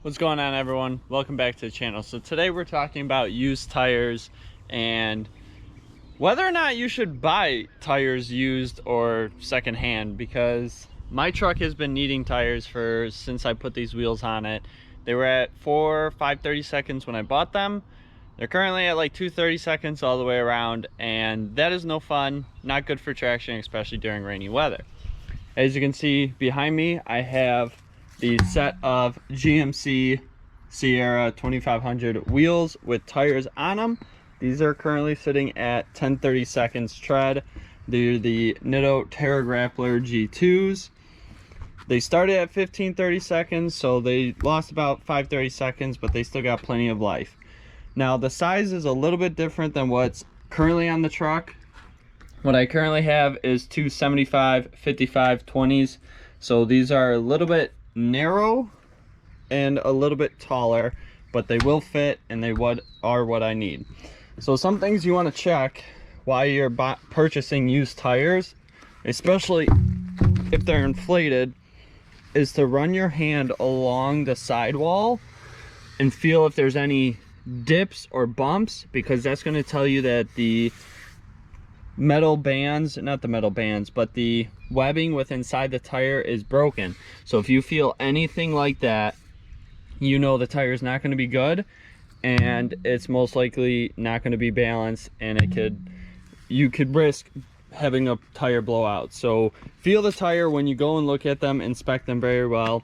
What's going on, everyone? Welcome back to the channel. So today we're talking about used tires and whether or not you should buy tires used or secondhand, because my truck has been needing tires since I put these wheels on it. They were at 5:30 seconds when I bought them. They're currently at like 2:30 seconds all the way around, and that is no fun, not good for traction, especially during rainy weather. As you can see behind me, I have the set of GMC Sierra 2500 wheels with tires on them. These are currently sitting at 10:30 seconds tread. They're the Nitto Terra Grappler G2s. They started at 15:30 seconds, so they lost about 5:30 seconds, but they still got plenty of life. Now the size is a little bit different than what's currently on the truck. What I currently have is two 75/55 20s. So these are a little bit narrow and a little bit taller, but they will fit and they are what I need. So some things you want to check while you're purchasing used tires, especially if they're inflated, is to run your hand along the sidewall and feel if there's any dips or bumps, because that's going to tell you that the metal bands, not the metal bands, but the webbing with inside the tire is broken. So if you feel anything like that, you know the tire is not going to be good, and it's most likely not going to be balanced, and you could risk having a tire blowout. So feel the tire when you go and look at them, inspect them very well.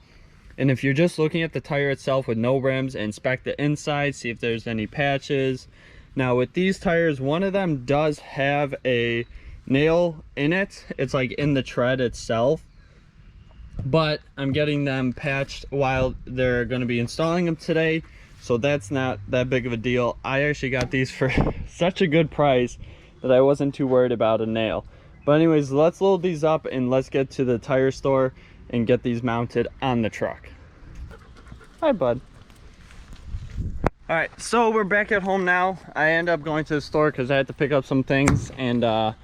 And if you're just looking at the tire itself with no rims, inspect the inside, see if there's any patches. Now with these tires, one of them does have a nail in it. It's like in the tread itself, but I'm getting them patched while they're going to be installing them today, so that's not that big of a deal. I actually got these for such a good price that I wasn't too worried about a nail. But anyways, let's load these up and let's get to the tire store and get these mounted on the truck. Hi, bud. All right, so we're back at home now. I end up going to the store because I had to pick up some things, and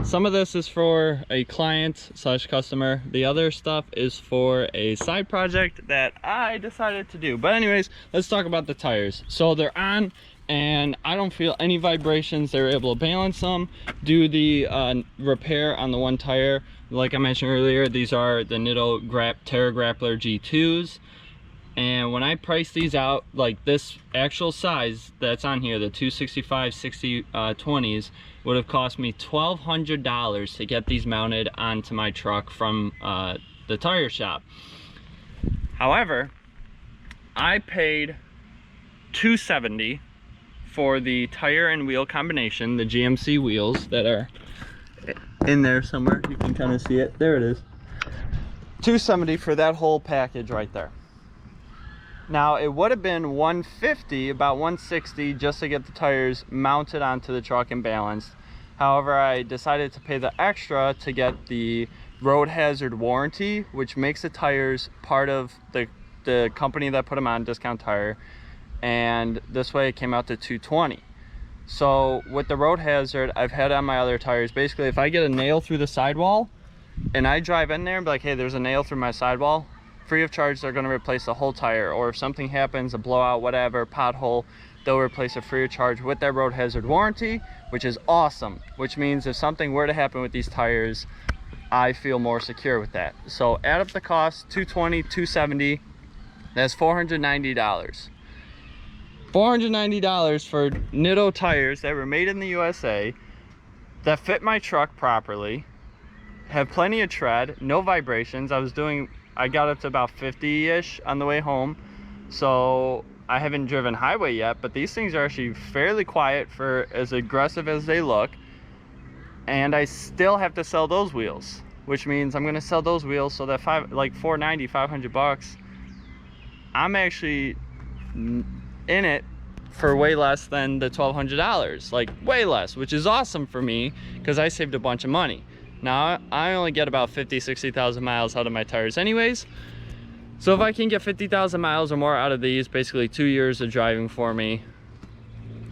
some of this is for a client slash customer. The other stuff is for a side project that I decided to do. But anyways, let's talk about the tires. So they're on, and I don't feel any vibrations. They were able to balance them, do the repair on the one tire. Like I mentioned earlier, these are the Nitto Terra Grappler G2s. And when I priced these out, like this actual size that's on here, the 265/60 20s, would have cost me $1,200 to get these mounted onto my truck from the tire shop. However, I paid $270 for the tire and wheel combination, the GMC wheels that are in there somewhere. You can kind of see it. There it is. $270 for that whole package right there. Now it would have been $150, about $160, just to get the tires mounted onto the truck and balanced. However, I decided to pay the extra to get the road hazard warranty, which makes the tires part of the company that put them on, Discount Tire, and this way it came out to $220. So with the road hazard, I've had on my other tires, basically if I get a nail through the sidewall and I drive in there and be like, hey, there's a nail through my sidewall, free of charge, they're going to replace the whole tire. Or if something happens, a blowout, whatever, pothole, they'll replace it free of charge with that road hazard warranty, which is awesome. Which means if something were to happen with these tires, I feel more secure with that. So add up the cost, $220, $270, that's $490. $490 for Nitto tires that were made in the USA, that fit my truck properly, have plenty of tread, no vibrations. I got up to about 50-ish on the way home, so I haven't driven highway yet, but these things are actually fairly quiet for as aggressive as they look. And I still have to sell those wheels, which means I'm gonna sell those wheels, so that $490, $500, I'm actually in it for way less than the $1,200, like way less, which is awesome for me because I saved a bunch of money. Now, I only get about 60,000 miles out of my tires anyways. So if I can get 50,000 miles or more out of these, basically 2 years of driving for me,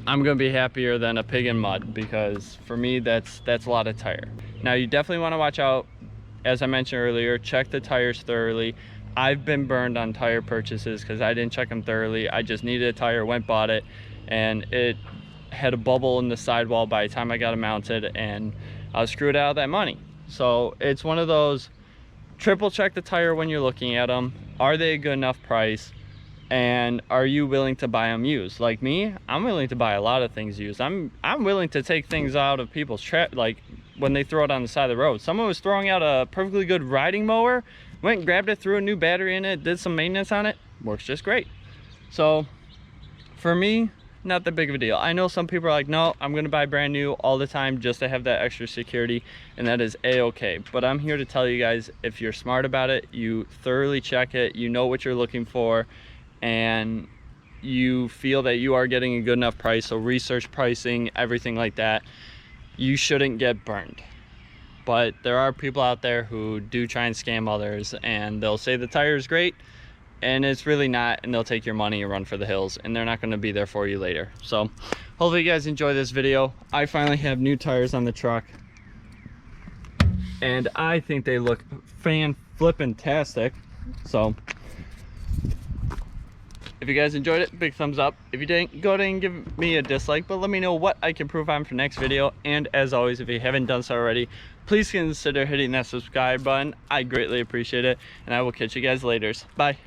I'm gonna be happier than a pig in mud, because for me, that's a lot of tire. Now, you definitely wanna watch out, as I mentioned earlier, check the tires thoroughly. I've been burned on tire purchases because I didn't check them thoroughly. I just needed a tire, went bought it, and it had a bubble in the sidewall by the time I got it mounted, and I was screwed out of that money. So it's one of those, triple check the tire when you're looking at them. Are they a good enough price? And are you willing to buy them used? Like me, I'm willing to buy a lot of things used. I'm willing to take things out of people's like when they throw it on the side of the road. Someone was throwing out a perfectly good riding mower, went and grabbed it, threw a new battery in it, did some maintenance on it, works just great. So for me, not that big of a deal. I know some people are like, no, I'm gonna buy brand new all the time just to have that extra security, and that is a-okay. But I'm here to tell you guys, if you're smart about it, you thoroughly check it, you know what you're looking for, and you feel that you are getting a good enough price, so research pricing, everything like that, you shouldn't get burned. But there are people out there who do try and scam others, and they'll say the tire is great and it's really not, and they'll take your money and run for the hills, and they're not going to be there for you later. So hopefully you guys enjoy this video. I finally have new tires on the truck, and I think they look fan-flippin-tastic. So if you guys enjoyed it, big thumbs up. If you didn't, go ahead and give me a dislike, but let me know what I can improve on for next video. And as always, if you haven't done so already, please consider hitting that subscribe button. I greatly appreciate it, and I will catch you guys later. Bye.